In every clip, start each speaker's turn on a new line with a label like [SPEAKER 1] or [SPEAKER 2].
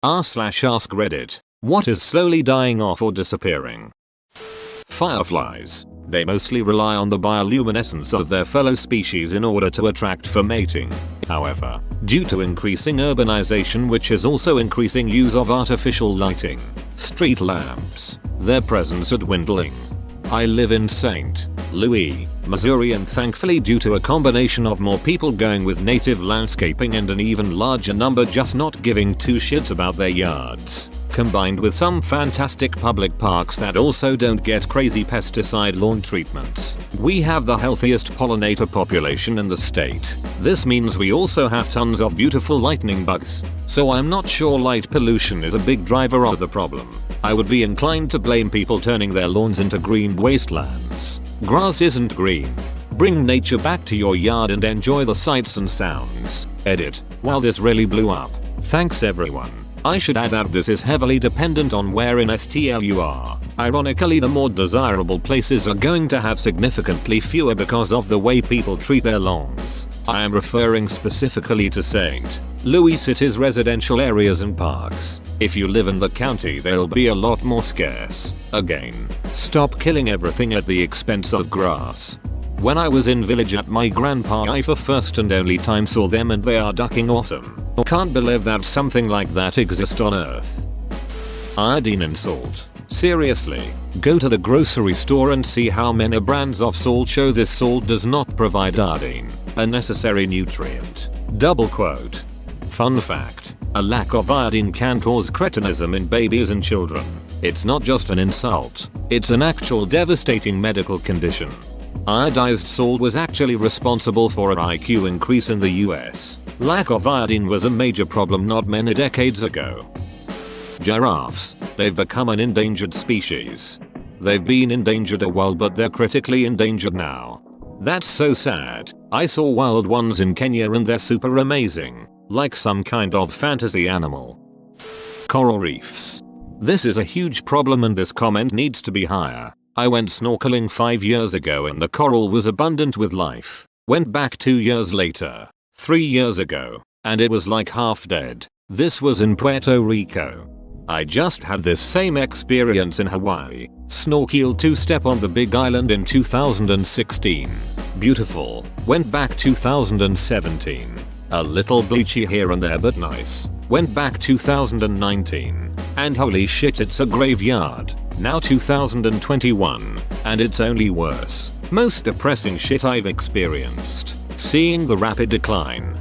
[SPEAKER 1] r/ask Reddit. What is slowly dying off or disappearing? Fireflies. They mostly rely on the bioluminescence of their fellow species in order to attract for mating. However, due to increasing urbanization, which is also increasing use of artificial lighting, street lamps, their presence is dwindling. I live in St. Louis, Missouri, and thankfully, due to a combination of more people going with native landscaping and an even larger number just not giving two shits about their yards, combined with some fantastic public parks that also don't get crazy pesticide lawn treatments, we have the healthiest pollinator population in the state. This means we also have tons of beautiful lightning bugs, so I'm not sure light pollution is a big driver of the problem. I would be inclined to blame people turning their lawns into green wastelands. Grass isn't green. Bring nature back to your yard and enjoy the sights and sounds. Edit. Wow, this really blew up. Thanks everyone. I should add that this is heavily dependent on where in STL you are. Ironically, the more desirable places are going to have significantly fewer because of the way people treat their lawns. I am referring specifically to St. Louis City's residential areas and parks. If you live in the county, they'll be a lot more scarce. Again, stop killing everything at the expense of grass. When I was in village at my grandpa, I for first and only time saw them, and they are ducking autumn. Can't believe that something like that exists on Earth. Iodine in salt. Seriously, go to the grocery store and see how many brands of salt show this salt does not provide iodine, a necessary nutrient. Double quote. Fun fact, a lack of iodine can cause cretinism in babies and children. It's not just an insult, it's an actual devastating medical condition. Iodized salt was actually responsible for an IQ increase in the US. Lack of iodine was a major problem not many decades ago. Giraffes. They've become an endangered species. They've been endangered a while, but they're critically endangered now. That's so sad. I saw wild ones in Kenya and they're super amazing. Like some kind of fantasy animal. Coral reefs. This is a huge problem and this comment needs to be higher. I went snorkeling 5 years ago and the coral was abundant with life. Went back 2 years later, 3 years ago, and it was like half dead. This was in Puerto Rico. I just had this same experience in Hawaii. Snorkeled 2-step on the Big Island in 2016. Beautiful. Went back 2017. A little bleachy here and there but nice. Went back 2019. And holy shit, it's a graveyard. Now 2021. And it's only worse. Most depressing shit I've experienced. Seeing the rapid decline.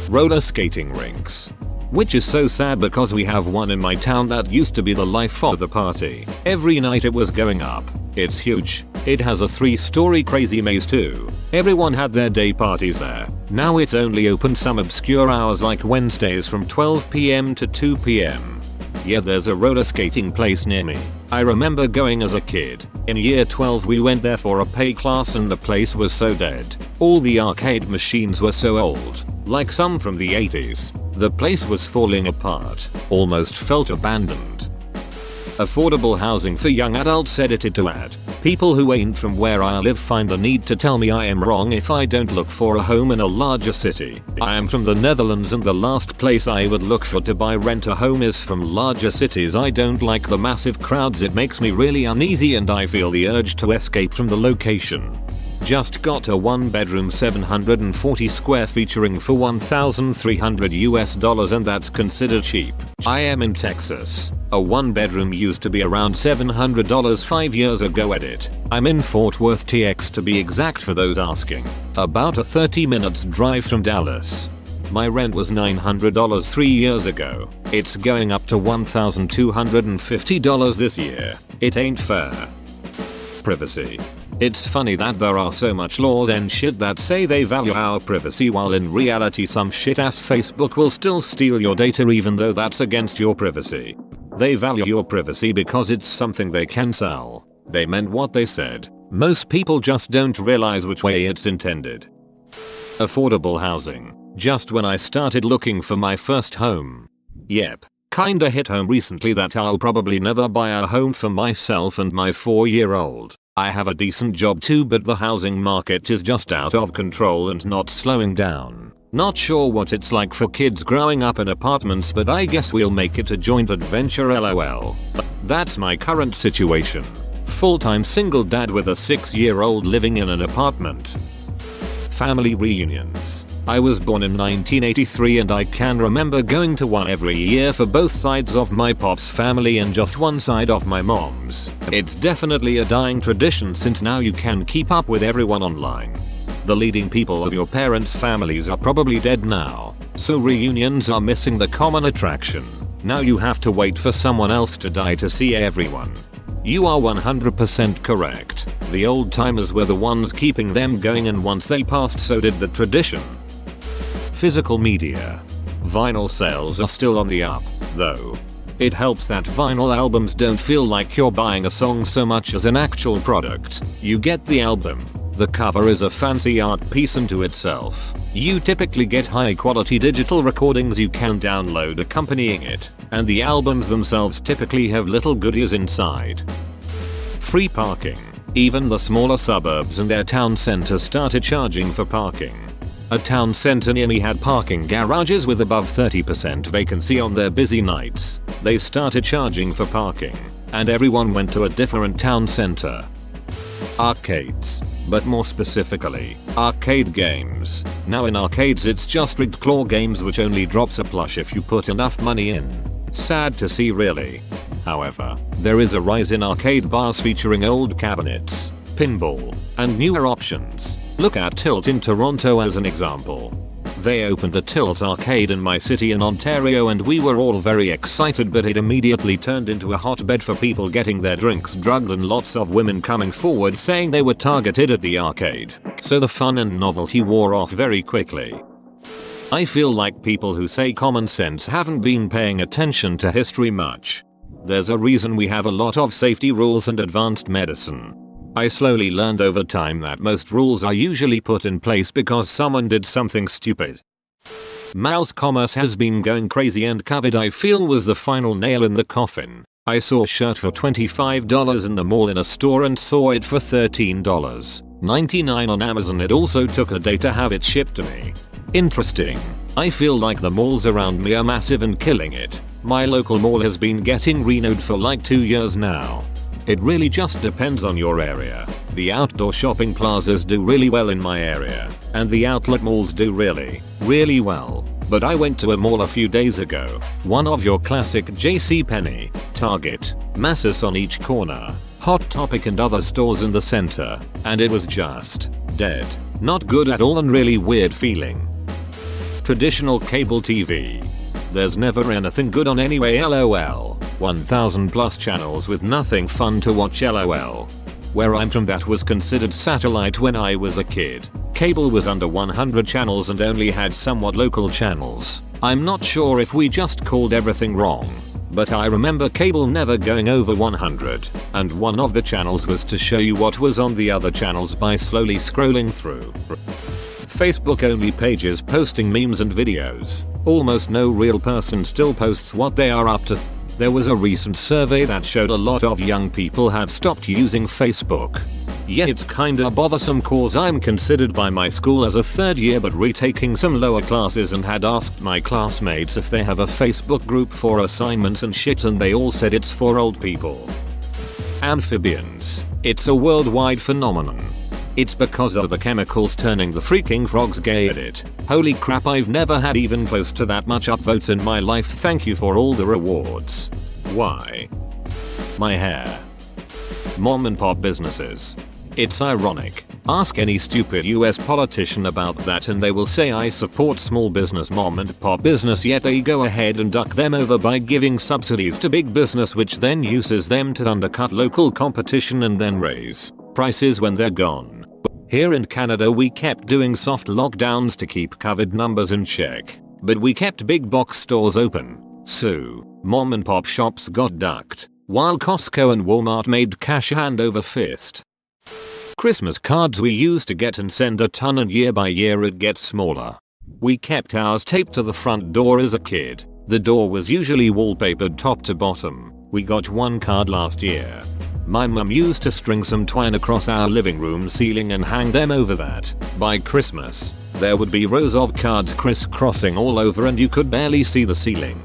[SPEAKER 1] Roller skating rinks. Which is so sad because we have one in my town that used to be the life of the party. Every night it was going up. It's huge. It has a 3-story crazy maze too. Everyone had their day parties there. Now it's only open some obscure hours like Wednesdays from 12 PM to 2 PM. Yeah, there's a roller skating place near me. I remember going as a kid. In year 12 we went there for a pay class and the place was so dead. All the arcade machines were so old. Like some from the 80s. The place was falling apart. Almost felt abandoned. Affordable housing for young adults. Edited to add. People who ain't from where I live find the need to tell me I am wrong if I don't look for a home in a larger city. I am from the Netherlands and the last place I would look for to buy rent a home is from larger cities. I don't like the massive crowds. It makes me really uneasy and I feel the urge to escape from the location. Just got a 1-bedroom 740 square featuring for $1,300 and that's considered cheap. I am in Texas. A 1-bedroom used to be around $700 5 years ago. Edit. I'm in Fort Worth, TX to be exact for those asking. About a 30 minutes drive from Dallas. My rent was $900 3 years ago. It's going up to $1,250 this year. It ain't fair. Privacy. It's funny that there are so much laws and shit that say they value our privacy while in reality some shit ass Facebook will still steal your data even though that's against your privacy. They value your privacy because it's something they can sell. They meant what they said. Most people just don't realize which way it's intended. Affordable housing. Just when I started looking for my first home. Yep. Kinda hit home recently that I'll probably never buy a home for myself and my 4-year-old. I have a decent job too, but the housing market is just out of control and not slowing down. Not sure what it's like for kids growing up in apartments, but I guess we'll make it a joint adventure lol. That's my current situation. Full-time single dad with a 6-year-old living in an apartment. Family reunions. I was born in 1983 and I can remember going to one every year for both sides of my pop's family and just one side of my mom's. It's definitely a dying tradition since now you can keep up with everyone online. The leading people of your parents' families are probably dead now, so reunions are missing the common attraction. Now you have to wait for someone else to die to see everyone. You are 100% correct. The old timers were the ones keeping them going, and once they passed so did the tradition. Physical media. Vinyl sales are still on the up, though. It helps that vinyl albums don't feel like you're buying a song so much as an actual product. You get the album. The cover is a fancy art piece unto itself. You typically get high quality digital recordings you can download accompanying it, and the albums themselves typically have little goodies inside. Free parking. Even the smaller suburbs and their town centers started charging for parking. A town center near me had parking garages with above 30% vacancy on their busy nights. They started charging for parking, and everyone went to a different town center. Arcades. But more specifically, arcade games. Now in arcades it's just rigged claw games which only drops a plush if you put enough money in. Sad to see really. However, there is a rise in arcade bars featuring old cabinets, pinball, and newer options. Look at Tilt in Toronto as an example. They opened a Tilt arcade in my city in Ontario and we were all very excited, but it immediately turned into a hotbed for people getting their drinks drugged and lots of women coming forward saying they were targeted at the arcade. So the fun and novelty wore off very quickly. I feel like people who say common sense haven't been paying attention to history much. There's a reason we have a lot of safety rules and advanced medicine. I slowly learned over time that most rules are usually put in place because someone did something stupid. Mouse commerce has been going crazy and COVID I feel was the final nail in the coffin. I saw a shirt for $25 in the mall in a store and saw it for $13.99 on Amazon. It also took a day to have it shipped to me. Interesting. I feel like the malls around me are massive and killing it. My local mall has been getting renovated for like 2 years now. It really just depends on your area. The outdoor shopping plazas do really well in my area, and the outlet malls do really well. But I went to a mall a few days ago, one of your classic JCPenney, Target, Masses on each corner, Hot Topic and other stores in the center, and it was just dead. Not good at all and really weird feeling. Traditional cable TV. There's never anything good on anyway lol. 1000 plus channels with nothing fun to watch lol. Where I'm from that was considered satellite when I was a kid. Cable was under 100 channels and only had somewhat local channels. I'm not sure if we just called everything wrong, but I remember cable never going over 100, and one of the channels was to show you what was on the other channels by slowly scrolling through. Facebook only pages posting memes and videos. Almost no real person still posts what they are up to. There was a recent survey that showed a lot of young people have stopped using Facebook. Yeah, it's kinda bothersome cause I'm considered by my school as a third year but retaking some lower classes and had asked my classmates if they have a Facebook group for assignments and shit and they all said it's for old people. Amphibians. It's a worldwide phenomenon. It's because of the chemicals turning the freaking frogs gay at it. Holy crap, I've never had even close to that much upvotes in my life. Thank you for all the rewards. Why? My hair. Mom and pop businesses. It's ironic. Ask any stupid US politician about that and they will say I support small business mom and pop business, yet they go ahead and duck them over by giving subsidies to big business which then uses them to undercut local competition and then raise prices when they're gone. Here in Canada we kept doing soft lockdowns to keep COVID numbers in check, but we kept big box stores open, so mom and pop shops got ducked, while Costco and Walmart made cash hand over fist. Christmas cards we used to get and send a ton, and year by year it gets smaller. We kept ours taped to the front door as a kid. The door was usually wallpapered top to bottom. We got one card last year. My mum used to string some twine across our living room ceiling and hang them over that. By Christmas, There would be rows of cards crisscrossing all over and you could barely see the ceiling.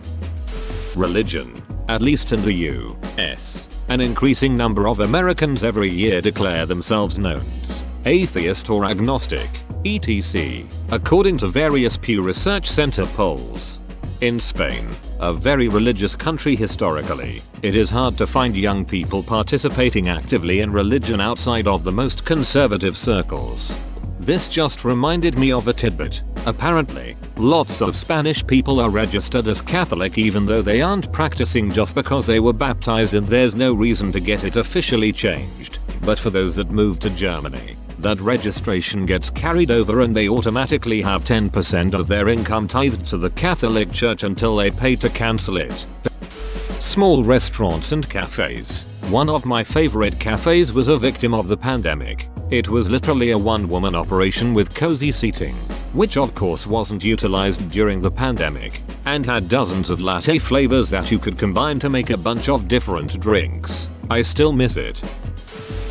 [SPEAKER 1] Religion. At least in the US, an increasing number of Americans every year declare themselves nons, atheist or agnostic, etc., according to various Pew Research Center polls. In Spain, a very religious country historically, it is hard to find young people participating actively in religion outside of the most conservative circles. This just reminded me of a tidbit. Apparently, lots of Spanish people are registered as Catholic even though they aren't practicing just because they were baptized, and there's no reason to get it officially changed. But for those that move to Germany, that registration gets carried over and they automatically have 10% of their income tithed to the Catholic Church until they pay to cancel it. Small restaurants and cafes. One of my favorite cafes was a victim of the pandemic. It was literally a one-woman operation with cozy seating, which of course wasn't utilized during the pandemic, and had dozens of latte flavors that you could combine to make a bunch of different drinks. I still miss it.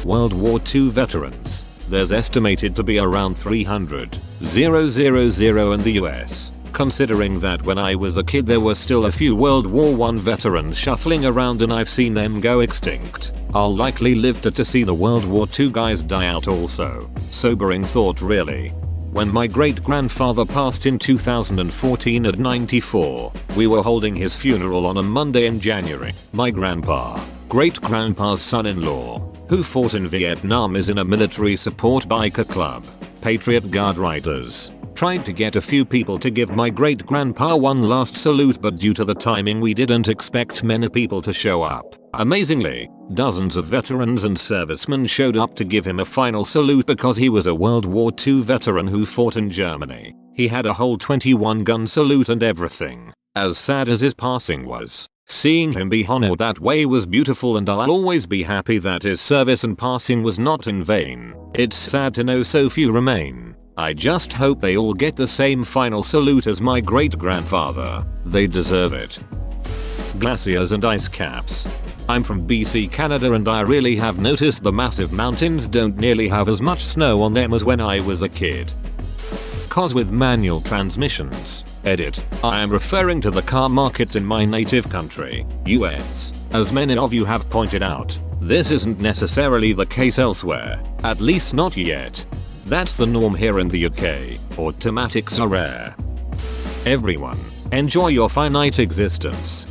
[SPEAKER 1] World War II veterans. There's estimated to be around 300,000 in the US. Considering that when I was a kid there were still a few World War I veterans shuffling around and I've seen them go extinct, I'll likely live to see the World War II guys die out also. Sobering thought really. When my great-grandfather passed in 2014 at 94, we were holding his funeral on a Monday in January. My grandpa, great-grandpa's son-in-law, who fought in Vietnam, is in a military support biker club, Patriot Guard Riders. Tried to get a few people to give my great-grandpa one last salute, but due to the timing we didn't expect many people to show up. Amazingly, dozens of veterans and servicemen showed up to give him a final salute because he was a World War II veteran who fought in Germany. He had a whole 21-gun salute and everything. As sad as his passing was, seeing him be honored that way was beautiful, and I'll always be happy that his service and passing was not in vain. It's sad to know so few remain. I just hope they all get the same final salute as my great-grandfather. They deserve it. Glaciers and ice caps. I'm from BC, Canada, and I really have noticed the massive mountains don't nearly have as much snow on them as when I was a kid. Cars with manual transmissions. Edit. I am referring to the car markets in my native country, US. As many of you have pointed out, this isn't necessarily the case elsewhere, at least not yet. That's the norm here in the UK. Automatics are rare. Everyone, enjoy your finite existence.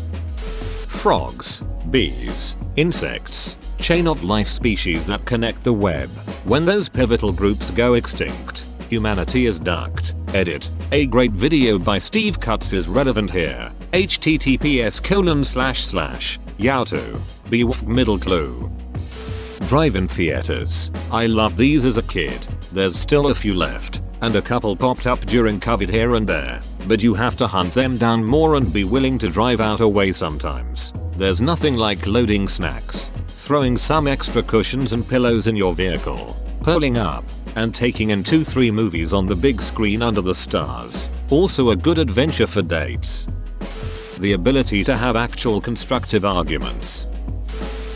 [SPEAKER 1] Frogs, bees, insects, chain of life species that connect the web. When those pivotal groups go extinct, humanity is ducked. Edit. A great video by Steve Cutts is relevant here. https://youtube. Bewf middle clue. Drive-in theaters. I loved these as a kid. There's still a few left, and a couple popped up during COVID here and there, but you have to hunt them down more and be willing to drive out away sometimes. There's nothing like loading snacks, throwing some extra cushions and pillows in your vehicle, pulling up, and taking in 2-3 movies on the big screen under the stars. Also a good adventure for dates. The ability to have actual constructive arguments.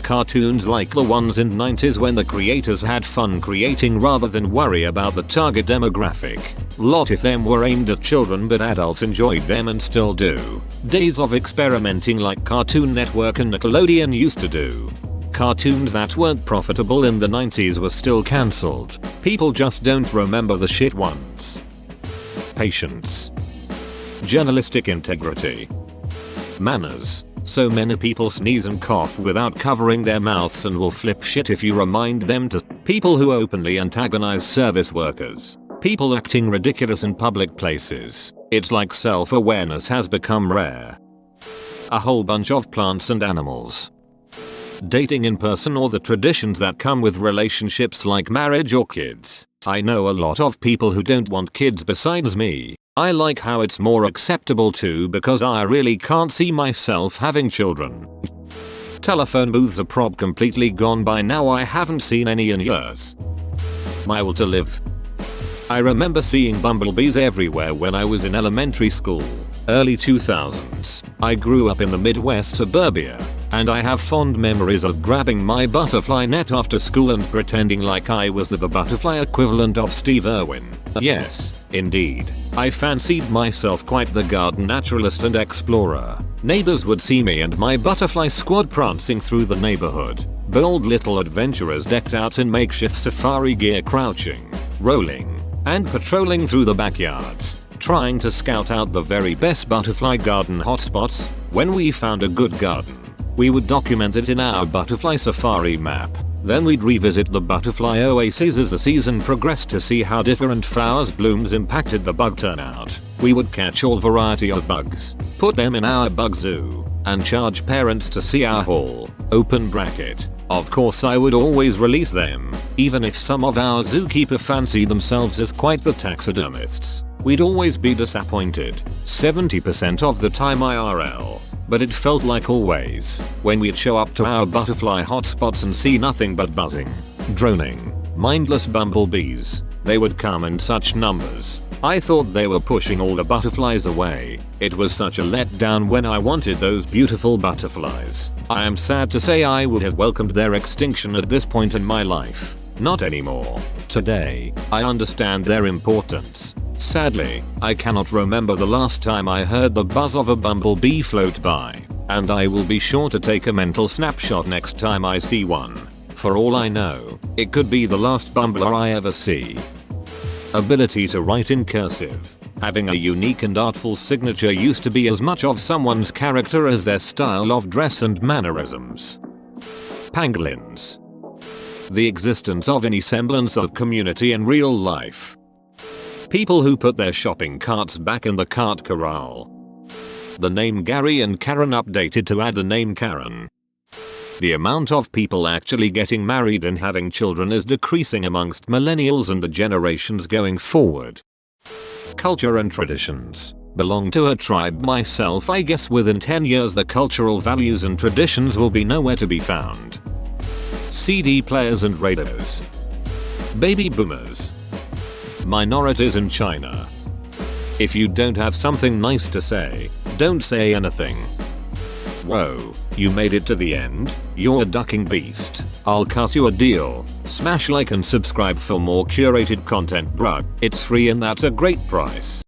[SPEAKER 1] Cartoons like the ones in the 90s when the creators had fun creating rather than worry about the target demographic. Lot of them were aimed at children, but adults enjoyed them and still do. Days of experimenting like Cartoon Network and Nickelodeon used to do. Cartoons that weren't profitable in the 90s were still cancelled. People just don't remember the shit ones. Patience. Journalistic integrity. Manners. So many people sneeze and cough without covering their mouths and will flip shit if you remind them to. People who openly antagonize service workers. People acting ridiculous in public places. It's like self-awareness has become rare. A whole bunch of plants and animals. Dating in person or the traditions that come with relationships like marriage or kids. I know a lot of people who don't want kids besides me. I like how it's more acceptable too, because I really can't see myself having children. Telephone booths are completely gone by now. I haven't seen any in years. My will to live. I remember seeing bumblebees everywhere when I was in elementary school, early 2000s. I grew up in the Midwest suburbia, and I have fond memories of grabbing my butterfly net after school and pretending like I was the butterfly equivalent of Steve Irwin. Yes, Indeed, I fancied myself quite the garden naturalist and explorer. Neighbors would see me and my butterfly squad prancing through the neighborhood. Bold little adventurers decked out in makeshift safari gear, crouching, rolling, and patrolling through the backyards, trying to scout out the very best butterfly garden hotspots. When we found a good garden, we would document it in our butterfly safari map. Then we'd revisit the butterfly oases as the season progressed to see how different flowers' blooms impacted the bug turnout. We would catch all variety of bugs, put them in our bug zoo, and charge parents to see our haul. Open bracket. Of course I would always release them, even if some of our zookeeper fancied themselves as quite the taxidermists. We'd always be disappointed, 70% of the time IRL. But it felt like always when we'd show up to our butterfly hotspots and see nothing but buzzing, droning, mindless bumblebees. They would come in such numbers. I thought they were pushing all the butterflies away. It was such a letdown when I wanted those beautiful butterflies. I am sad to say I would have welcomed their extinction at this point in my life. Not anymore. Today, I understand their importance. Sadly, I cannot remember the last time I heard the buzz of a bumblebee float by, and I will be sure to take a mental snapshot next time I see one. For all I know, it could be the last bumbler I ever see. Ability to write in cursive. Having a unique and artful signature used to be as much of someone's character as their style of dress and mannerisms. Pangolins. The existence of any semblance of community in real life. People who put their shopping carts back in the cart corral. The name Gary and Karen updated to add the name Karen. The amount of people actually getting married and having children is decreasing amongst millennials and the generations going forward. Culture and traditions. Belong to a tribe myself. I guess within 10 years the cultural values and traditions will be nowhere to be found. CD players and radios. Baby boomers. Minorities in China. If you don't have something nice to say, don't say anything. Whoa, you made it to the end? You're a ducking beast. I'll cut you a deal. Smash like and subscribe for more curated content, bruh. It's free and that's a great price.